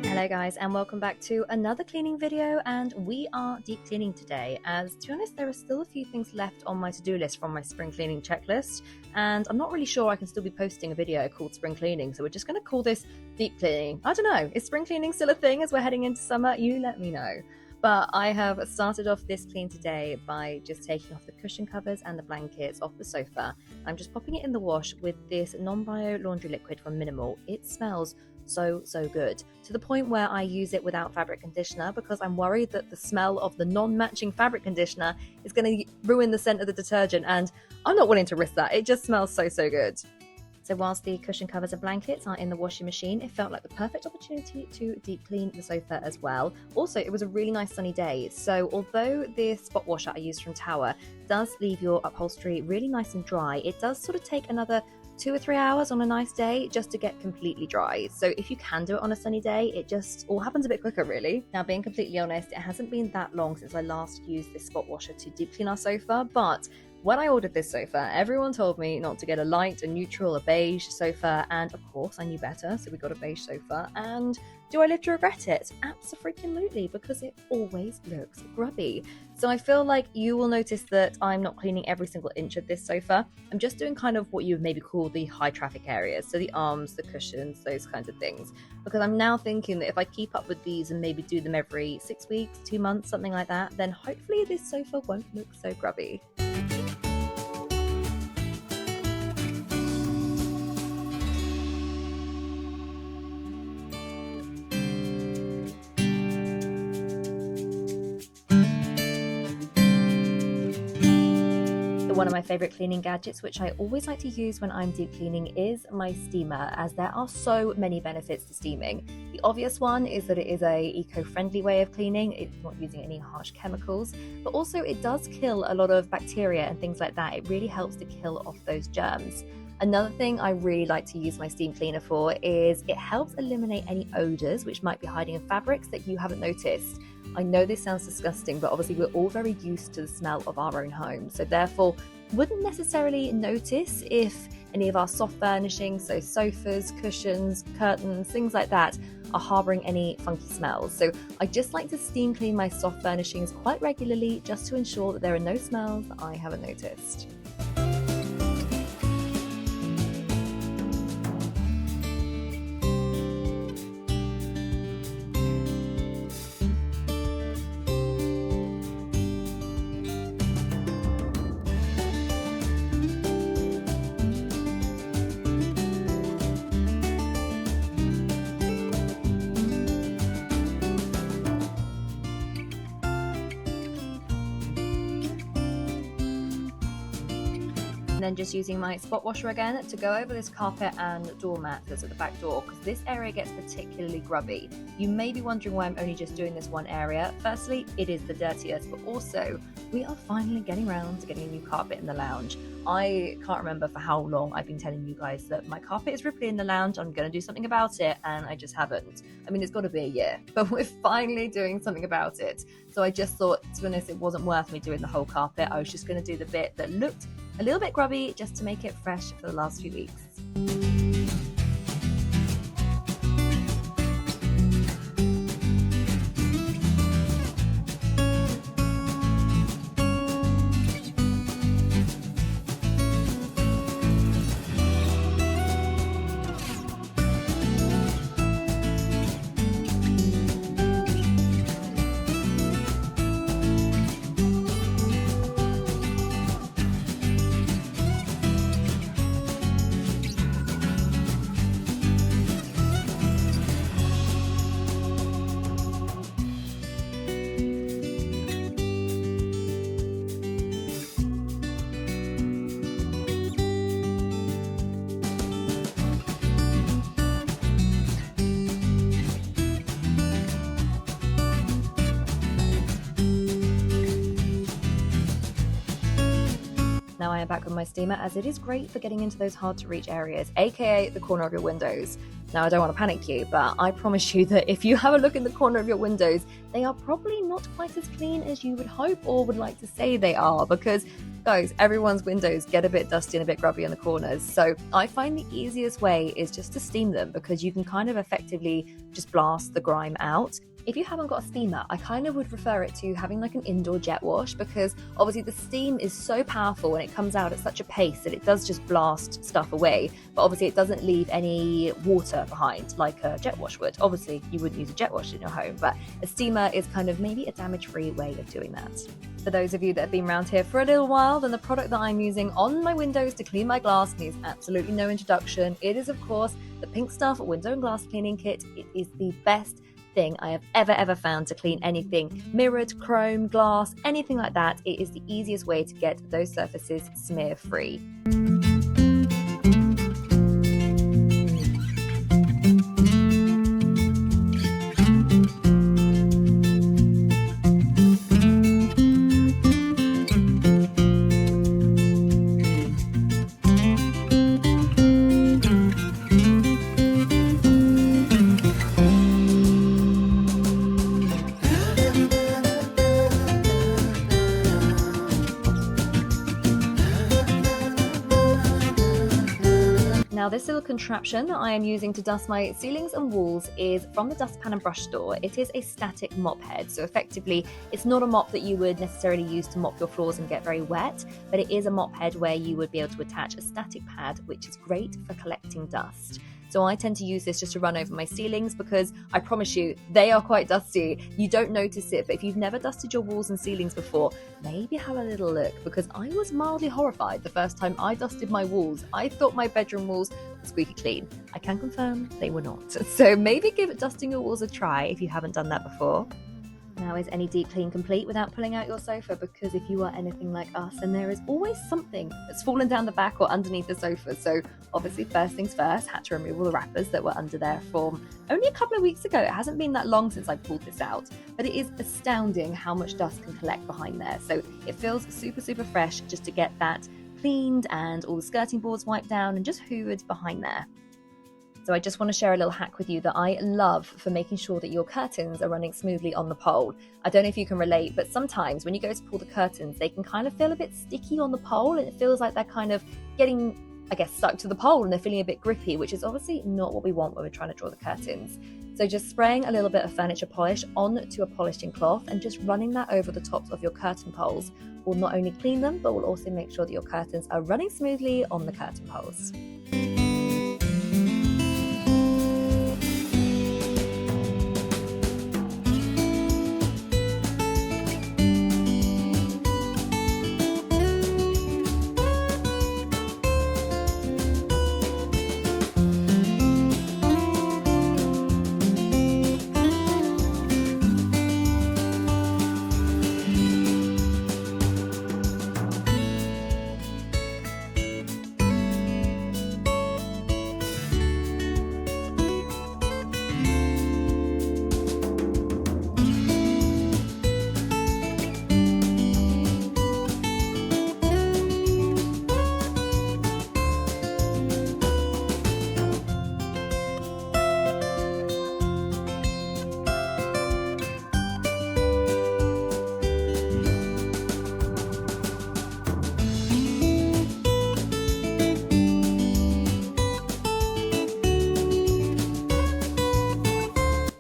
Hello guys, and welcome back to another cleaning video, and we are deep cleaning today, as to be honest there are still a few things left on my to-do list from my spring cleaning checklist, and I'm not really sure I can still be posting a video called spring cleaning, so we're just going to call this deep cleaning. I don't know, is spring cleaning still a thing as we're heading into summer? You let me know. But I have started off this clean today by just taking off the cushion covers and the blankets off the sofa. I'm just popping it in the wash with this non-bio laundry liquid from Minimal. It smells so good, to the point where I use it without fabric conditioner because I'm worried that the smell of the non-matching fabric conditioner is going to ruin the scent of the detergent, and I'm not willing to risk that. It just smells so good. So whilst the cushion covers and blankets are in the washing machine, it felt like the perfect opportunity to deep clean the sofa as well. Also, it was a really nice sunny day, so although the spot washer I used from Tower does leave your upholstery really nice and dry, it does sort of take another 2 or 3 hours on a nice day just to get completely dry. So if you can do it on a sunny day, it just all happens a bit quicker really. Now, being completely honest, it hasn't been that long since I last used this spot washer to deep clean our sofa, but when I ordered this sofa, everyone told me not to get a light, a neutral, a beige sofa, and of course I knew better, so we got a beige sofa. And do I live to regret it? Absolutely, because it always looks grubby. So I feel like you will notice that I'm not cleaning every single inch of this sofa. I'm just doing kind of what you would maybe call the high traffic areas, so the arms, the cushions, those kinds of things. Because I'm now thinking that if I keep up with these and maybe do them every 6 weeks, 2 months, something like that, then hopefully this sofa won't look so grubby. One of my favorite cleaning gadgets, which I always like to use when I'm deep cleaning, is my steamer, as there are so many benefits to steaming. The obvious one is that it is a eco-friendly way of cleaning. It's not using any harsh chemicals, but also it does kill a lot of bacteria and things like that. It really helps to kill off those germs. Another thing I really like to use my steam cleaner for is it helps eliminate any odors which might be hiding in fabrics that you haven't noticed. I know this sounds disgusting, but obviously we're all very used to the smell of our own home, so therefore wouldn't necessarily notice if any of our soft furnishings, so sofas, cushions, curtains, things like that, are harboring any funky smells. So I just like to steam clean my soft furnishings quite regularly just to ensure that there are no smells that I haven't noticed. And then just using my spot washer again to go over this carpet and doormat that's at the back door, because this area gets particularly grubby. You may be wondering why I'm only just doing this one area. Firstly, it is the dirtiest, but also we are finally getting around to getting a new carpet in the lounge. I can't remember for how long I've been telling you guys that my carpet is ripply in the lounge, I'm going to do something about it, and I just haven't. I mean, it's got to be a year, but we're finally doing something about it. So I just thought, to be honest, it wasn't worth me doing the whole carpet. I was just going to do the bit that looked a little bit grubby just to make it fresh for the last few weeks. I am back with my steamer, as it is great for getting into those hard to reach areas, aka the corner of your windows. Now, I don't want to panic you, but I promise you that if you have a look in the corner of your windows, they are probably not quite as clean as you would hope or would like to say they are, because guys, everyone's windows get a bit dusty and a bit grubby in the corners. So I find the easiest way is just to steam them, because you can kind of effectively just blast the grime out. If you haven't got a steamer, I kind of would refer it to having like an indoor jet wash, because obviously the steam is so powerful and it comes out at such a pace that it does just blast stuff away, but obviously it doesn't leave any water behind like a jet wash would. Obviously you wouldn't use a jet wash in your home, but a steamer is kind of maybe a damage-free way of doing that. For those of you that have been around here for a little while, then the product that I'm using on my windows to clean my glass needs absolutely no introduction. It is, of course, the Pink Stuff Window and Glass Cleaning Kit. It is the best thing I have ever found to clean anything mirrored, chrome, glass, anything like that. It is the easiest way to get those surfaces smear free. Now, this little contraption that I am using to dust my ceilings and walls is from the dustpan and brush store. It is a static mop head, so effectively it's not a mop that you would necessarily use to mop your floors and get very wet, but it is a mop head where you would be able to attach a static pad, which is great for collecting dust. So I tend to use this just to run over my ceilings, because I promise you, they are quite dusty. You don't notice it, but if you've never dusted your walls and ceilings before, maybe have a little look, because I was mildly horrified the first time I dusted my walls. I thought my bedroom walls were squeaky clean. I can confirm they were not. So maybe give dusting your walls a try if you haven't done that before. Now, is any deep clean complete without pulling out your sofa? Because if you are anything like us, then there is always something that's fallen down the back or underneath the sofa. So obviously, first things first, had to remove all the wrappers that were under there from only a couple of weeks ago. It hasn't been that long since I pulled this out, but it is astounding how much dust can collect behind there. So it feels super fresh just to get that cleaned and all the skirting boards wiped down and just hoovered behind there. So I just want to share a little hack with you that I love for making sure that your curtains are running smoothly on the pole. I don't know if you can relate, but sometimes when you go to pull the curtains, they can kind of feel a bit sticky on the pole, and it feels like they're kind of getting, I guess, stuck to the pole and they're feeling a bit grippy, which is obviously not what we want when we're trying to draw the curtains. So just spraying a little bit of furniture polish onto a polishing cloth and just running that over the tops of your curtain poles will not only clean them, but will also make sure that your curtains are running smoothly on the curtain poles.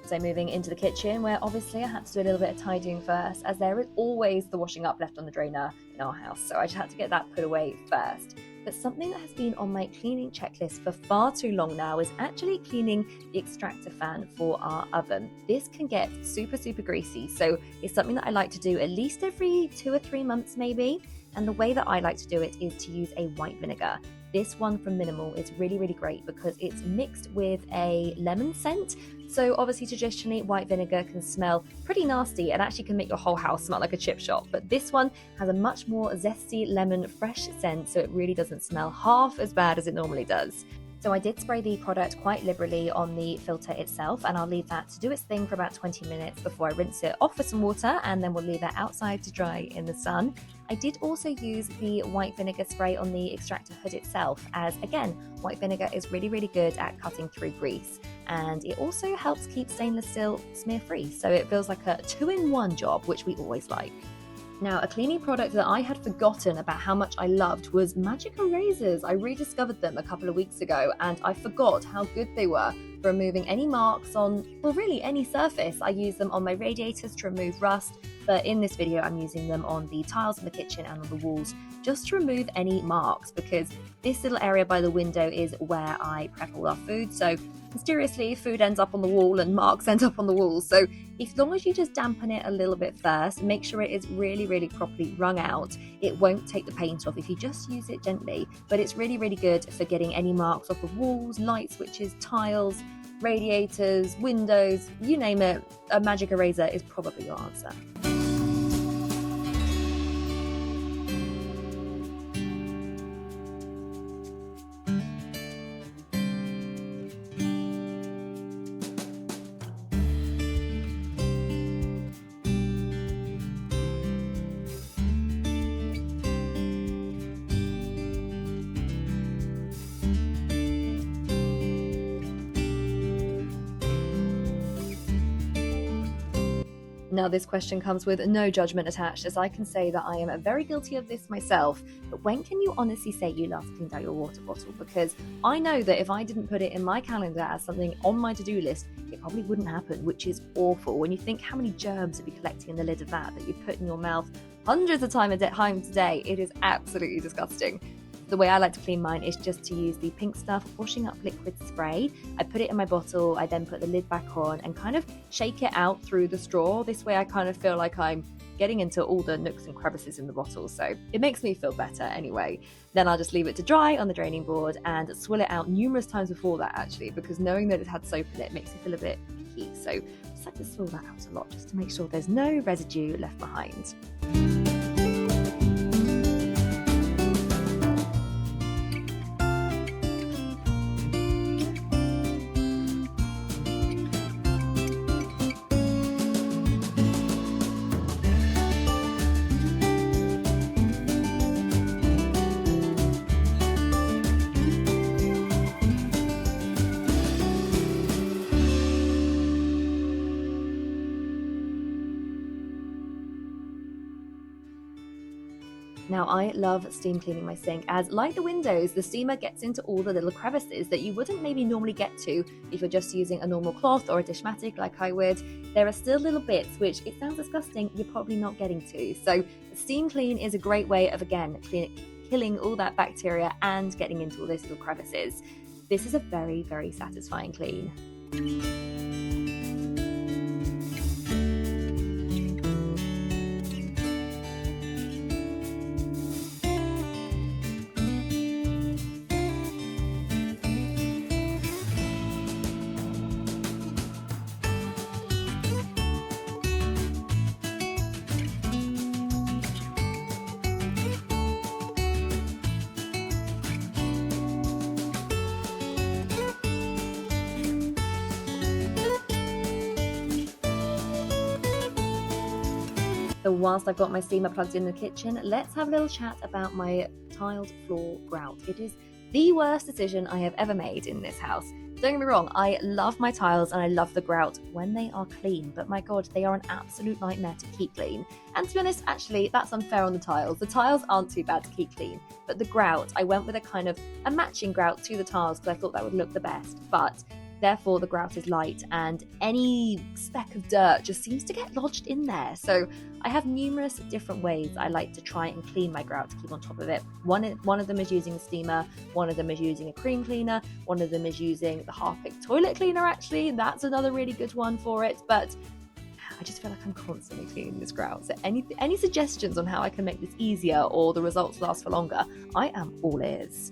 So moving into the kitchen, where obviously I had to do a little bit of tidying first, as there is always the washing up left on the drainer in our house. So I just had to get that put away first. But something that has been on my cleaning checklist for far too long now is actually cleaning the extractor fan for our oven. This can get super greasy, so it's something that I like to do at least every 2 or 3 months maybe. And the way that I like to do it is to use a white vinegar. This one from Minimal is really great because it's mixed with a lemon scent. So obviously traditionally white vinegar can smell pretty nasty and actually can make your whole house smell like a chip shop. But this one has a much more zesty lemon fresh scent, so it really doesn't smell half as bad as it normally does. So I did spray the product quite liberally on the filter itself, and I'll leave that to do its thing for about 20 minutes before I rinse it off with some water, and then we'll leave it outside to dry in the sun. I did also use the white vinegar spray on the extractor hood itself, as again, white vinegar is really, really good at cutting through grease, and it also helps keep stainless steel smear free, so it feels like a 2-in-1 job, which we always like. Now, a cleaning product that I had forgotten about how much I loved was magic erasers. I rediscovered them a couple of weeks ago, and I forgot how good they were for removing any marks on, well, really any surface. I use them on my radiators to remove rust, but in this video I'm using them on the tiles in the kitchen and on the walls just to remove any marks, because this little area by the window is where I prep all our food, so mysteriously food ends up on the wall and marks end up on the walls. So as long as you just dampen it a little bit first, make sure it is really, really properly wrung out, it won't take the paint off if you just use it gently, but it's really, really good for getting any marks off of walls, light switches, tiles, radiators, windows, you name it. A magic eraser is probably your answer. Now, this question comes with no judgment attached, as I can say that I am very guilty of this myself. But when can you honestly say you last cleaned out your water bottle? Because I know that if I didn't put it in my calendar as something on my to-do list, it probably wouldn't happen, which is awful. When you think how many germs would be collecting in the lid of that you put in your mouth hundreds of times a day, it is absolutely disgusting. The way I like to clean mine is just to use the Pink Stuff washing up liquid spray. I put it in my bottle, I then put the lid back on and kind of shake it out through the straw. This way I kind of feel like I'm getting into all the nooks and crevices in the bottle, so it makes me feel better anyway. Then I'll just leave it to dry on the draining board and swill it out numerous times before that, actually, because knowing that it's had soap in it makes me feel a bit icky. So I just like to swill that out a lot just to make sure there's no residue left behind. Now, I love steam cleaning my sink, as like the windows, the steamer gets into all the little crevices that you wouldn't maybe normally get to if you're just using a normal cloth or a dishmatic like I would. There are still little bits, which it sounds disgusting, you're probably not getting to. So the steam clean is a great way of, again, killing all that bacteria and getting into all those little crevices. This is a very, very satisfying clean. So whilst I've got my steamer plugged in the kitchen, let's have a little chat about my tiled floor grout. It is the worst decision I have ever made in this house. Don't get me wrong, I love my tiles and I love the grout when they are clean, but my god, they are an absolute nightmare to keep clean. And to be honest, actually, that's unfair on the tiles. The tiles aren't too bad to keep clean, but the grout, I went with a matching grout to the tiles because I thought that would look the best, but therefore the grout is light and any speck of dirt just seems to get lodged in there. So I have numerous different ways I like to try and clean my grout to keep on top of it. One of them is using a steamer, one of them is using a cream cleaner, one of them is using the Harpic toilet cleaner, actually. That's another really good one for it, but I just feel like I'm constantly cleaning this grout. So any suggestions on how I can make this easier or the results last for longer, I am all ears.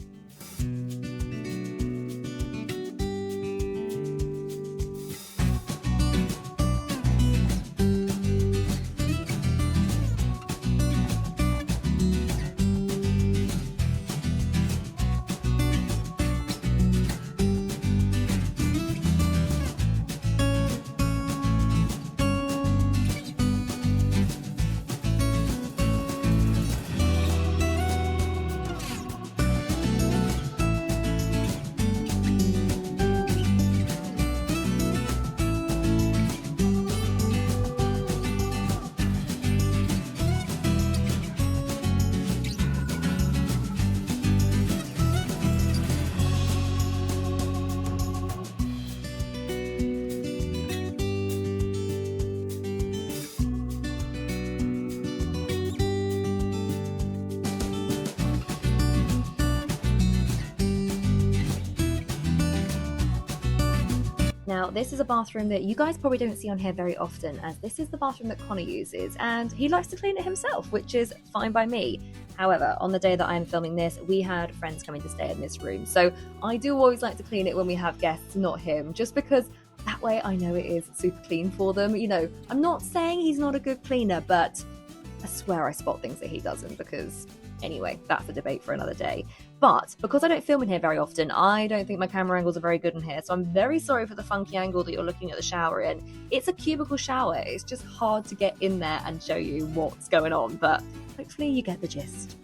Now, this is a bathroom that you guys probably don't see on here very often, as this is the bathroom that Connor uses, and he likes to clean it himself, which is fine by me. However, on the day that I'm filming this, we had friends coming to stay in this room, so I do always like to clean it when we have guests, not him, just because that way I know it is super clean for them. You know, I'm not saying he's not a good cleaner, but I swear I spot things that he doesn't, because anyway, that's a debate for another day. But because I don't film in here very often, I don't think my camera angles are very good in here, so I'm very sorry for the funky angle that you're looking at the shower in. It's a cubicle shower, it's just hard to get in there and show you what's going on, but hopefully you get the gist.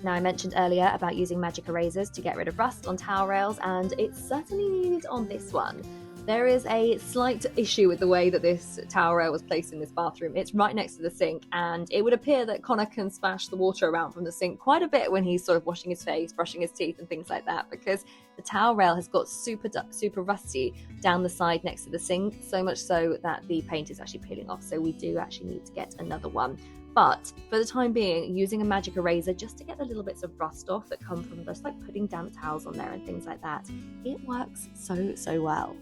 Now, I mentioned earlier about using magic erasers to get rid of rust on towel rails, and it's certainly needed on this one. There is a slight issue with the way that this towel rail was placed in this bathroom. It's right next to the sink, and it would appear that Connor can splash the water around from the sink quite a bit when he's sort of washing his face, brushing his teeth and things like that, because the towel rail has got super rusty down the side next to the sink, so much so that the paint is actually peeling off, so we do actually need to get another one. But for the time being, using a magic eraser just to get the little bits of rust off that come from just like putting damp towels on there and things like that, it works so well.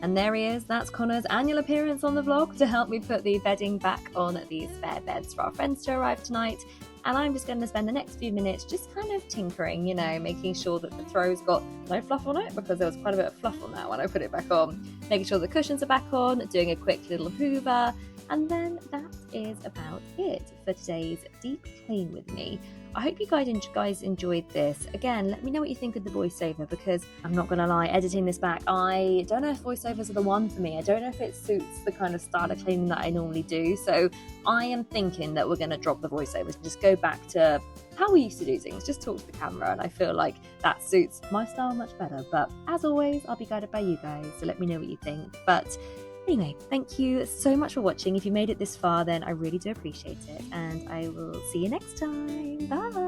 And there he is, that's Connor's annual appearance on the vlog to help me put the bedding back on these spare beds for our friends to arrive tonight. And I'm just going to spend the next few minutes just kind of tinkering, you know, making sure that the throw's got no fluff on it, because there was quite a bit of fluff on that when I put it back on. Making sure the cushions are back on, doing a quick little hoover, and then that is about it for today's deep clean with me. I hope you guys enjoyed this. Again, let me know what you think of the voiceover, because I'm not going to lie, editing this back, I don't know if voiceovers are the one for me. I don't know if it suits the kind of style of cleaning that I normally do. So I am thinking that we're going to drop the voiceovers and just go back to how we used to do things, just talk to the camera, and I feel like that suits my style much better. But as always, I'll be guided by you guys, so let me know what you think. But anyway, thank you so much for watching. If you made it this far, then I really do appreciate it, and I will see you next time. Bye!